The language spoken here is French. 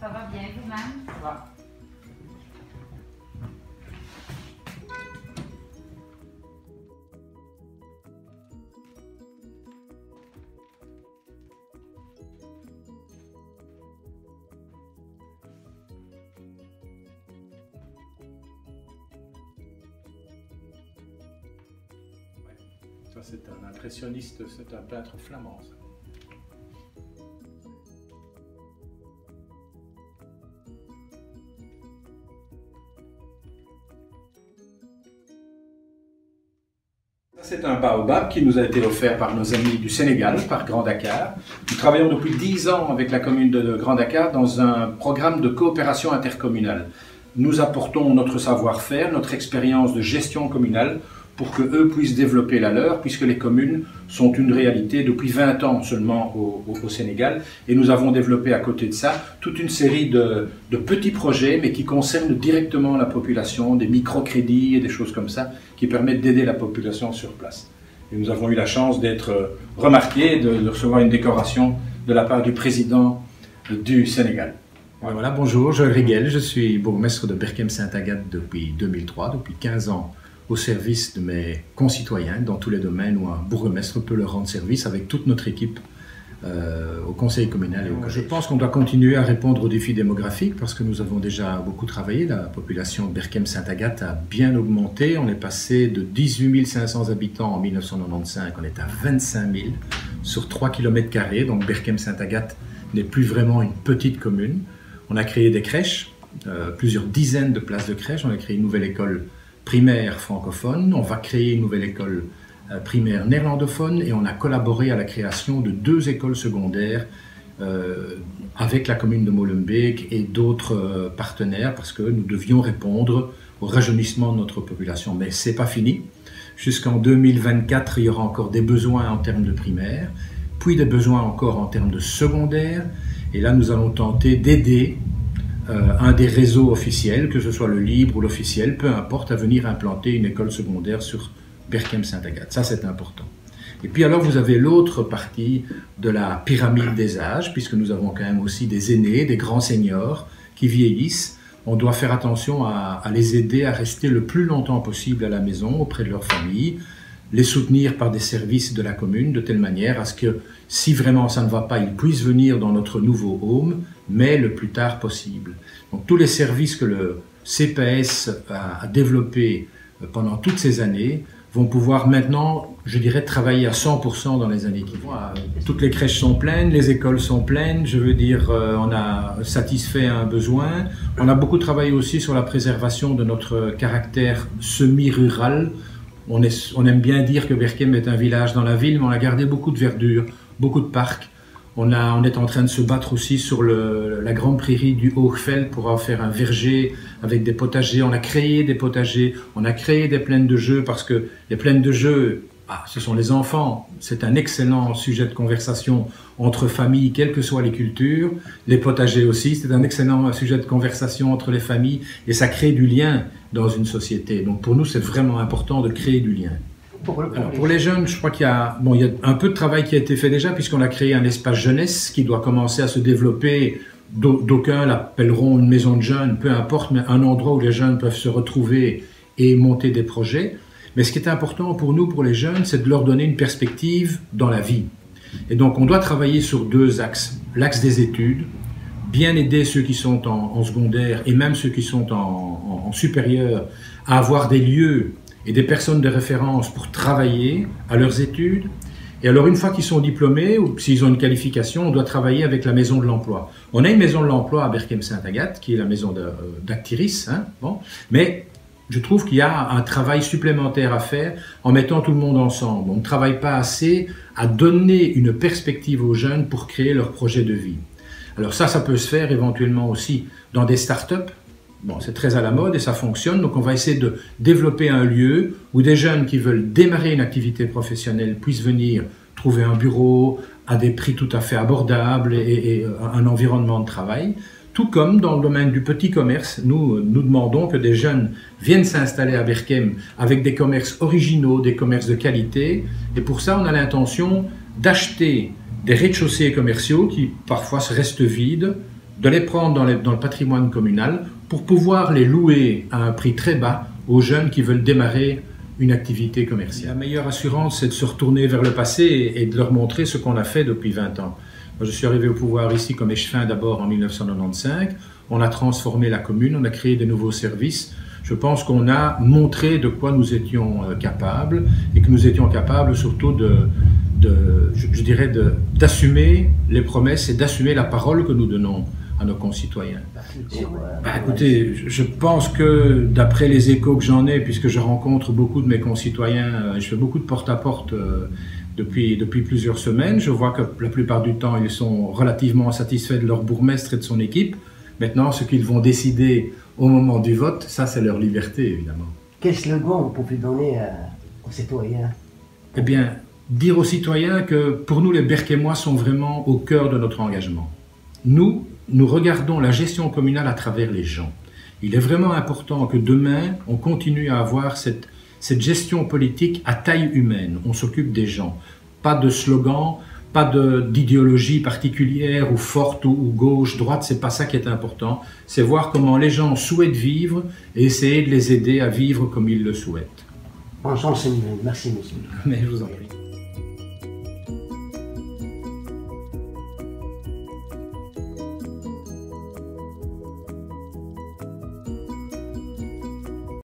Ça va bien vous-même? Ça va. Ça, c'est un impressionniste, c'est un peintre flamand. Ça. C'est un baobab qui nous a été offert par nos amis du Sénégal, par Grand Dakar. Nous travaillons depuis 10 ans avec la commune de Grand Dakar dans un programme de coopération intercommunale. Nous apportons notre savoir-faire, notre expérience de gestion communale pour qu'eux puissent développer la leur, puisque les communes sont une réalité depuis 20 ans seulement au Sénégal. Et nous avons développé à côté de ça toute une série de petits projets, mais qui concernent directement la population, des microcrédits et des choses comme ça, qui permettent d'aider la population sur place. Et nous avons eu la chance d'être remarqués, de recevoir une décoration de la part du président du Sénégal. Voilà, bonjour, Joël Riguel, je suis bourgmestre de Berchem-Saint-Agathe depuis 2003, depuis 15 ans au service de mes concitoyens dans tous les domaines où un bourgmestre peut leur rendre service avec toute notre équipe au conseil communal et au collège. Je pense qu'on doit continuer à répondre aux défis démographiques parce que nous avons déjà beaucoup travaillé. La population de Berchem-Saint-Agathe a bien augmenté. On est passé de 18 500 habitants en 1995, on est à 25 000 sur 3 km². Donc Berchem-Saint-Agathe n'est plus vraiment une petite commune. On a créé des crèches, plusieurs dizaines de places de crèches. On a créé une nouvelle école primaire francophone, on va créer une nouvelle école primaire néerlandophone et on a collaboré à la création de 2 écoles secondaires avec la commune de Molenbeek et d'autres partenaires parce que nous devions répondre au rajeunissement de notre population. Mais c'est pas fini. Jusqu'en 2024, il y aura encore des besoins en termes de primaire, puis des besoins encore en termes de secondaire. Et là, nous allons tenter d'aider un des réseaux officiels, que ce soit le libre ou l'officiel, peu importe, à venir implanter une école secondaire sur Berchem-Saint-Agathe. Ça, c'est important. Et puis alors, vous avez l'autre partie de la pyramide des âges, puisque nous avons quand même aussi des aînés, des grands seniors qui vieillissent. On doit faire attention à les aider à rester le plus longtemps possible à la maison, auprès de leur famille, les soutenir par des services de la commune, de telle manière à ce que, si vraiment ça ne va pas, ils puissent venir dans notre nouveau home, mais le plus tard possible. Donc tous les services que le CPS a développés pendant toutes ces années vont pouvoir maintenant, je dirais, travailler à 100% dans les années qui viennent. Toutes les crèches sont pleines, les écoles sont pleines, je veux dire, on a satisfait un besoin. On a beaucoup travaillé aussi sur la préservation de notre caractère semi-rural. On aime bien dire que Berchem est un village dans la ville, mais on a gardé beaucoup de verdure, beaucoup de parcs. On est en train de se battre aussi sur la grande prairie du Hoogveld pour en faire un verger avec des potagers. On a créé des potagers, on a créé des plaines de jeux parce que les plaines de jeux, ce sont les enfants. C'est un excellent sujet de conversation entre familles, quelles que soient les cultures. Les potagers aussi, c'est un excellent sujet de conversation entre les familles et ça crée du lien dans une société. Donc pour nous, c'est vraiment important de créer du lien. Alors, pour les jeunes, je crois qu'il y a un peu de travail qui a été fait déjà puisqu'on a créé un espace jeunesse qui doit commencer à se développer. D'aucuns l'appelleront une maison de jeunes, peu importe, mais un endroit où les jeunes peuvent se retrouver et monter des projets. Mais ce qui est important pour nous, pour les jeunes, c'est de leur donner une perspective dans la vie. Et donc on doit travailler sur 2 axes. L'axe des études, bien aider ceux qui sont en secondaire et même ceux qui sont en supérieur à avoir des lieux et des personnes de référence pour travailler à leurs études. Et alors, une fois qu'ils sont diplômés, ou s'ils ont une qualification, on doit travailler avec la maison de l'emploi. On a une maison de l'emploi à Berchem-Saint-Agathe, qui est la maison d'Actiris, mais je trouve qu'il y a un travail supplémentaire à faire en mettant tout le monde ensemble. On ne travaille pas assez à donner une perspective aux jeunes pour créer leur projet de vie. Alors ça peut se faire éventuellement aussi dans des start-up. Bon, c'est très à la mode et ça fonctionne, donc on va essayer de développer un lieu où des jeunes qui veulent démarrer une activité professionnelle puissent venir trouver un bureau à des prix tout à fait abordables et un environnement de travail. Tout comme dans le domaine du petit commerce, nous demandons que des jeunes viennent s'installer à Berchem avec des commerces originaux, des commerces de qualité. Et pour ça, on a l'intention d'acheter des rez-de-chaussée commerciaux qui parfois restent vides, de les prendre dans le patrimoine communal pour pouvoir les louer à un prix très bas aux jeunes qui veulent démarrer une activité commerciale. La meilleure assurance, c'est de se retourner vers le passé et de leur montrer ce qu'on a fait depuis 20 ans. Moi, je suis arrivé au pouvoir ici comme échevin d'abord en 1995. On a transformé la commune, on a créé de nouveaux services. Je pense qu'on a montré de quoi nous étions capables et que nous étions capables surtout d'assumer les promesses et d'assumer la parole que nous donnons à nos concitoyens. Écoutez, je pense que d'après les échos que j'en ai, puisque je rencontre beaucoup de mes concitoyens, je fais beaucoup de porte-à-porte depuis plusieurs semaines, je vois que la plupart du temps, ils sont relativement satisfaits de leur bourgmestre et de son équipe. Maintenant, ce qu'ils vont décider au moment du vote, ça c'est leur liberté, évidemment. Quel slogan vous pouvez donner aux citoyens? Eh bien, dire aux citoyens que pour nous, les Berquémois sont vraiment au cœur de notre engagement. Nous regardons la gestion communale à travers les gens. Il est vraiment important que demain, on continue à avoir cette gestion politique à taille humaine. On s'occupe des gens. Pas de slogan, pas d'idéologie particulière ou forte ou gauche, droite, c'est pas ça qui est important. C'est voir comment les gens souhaitent vivre et essayer de les aider à vivre comme ils le souhaitent. Bonne chance, merci monsieur. Mais je vous en prie.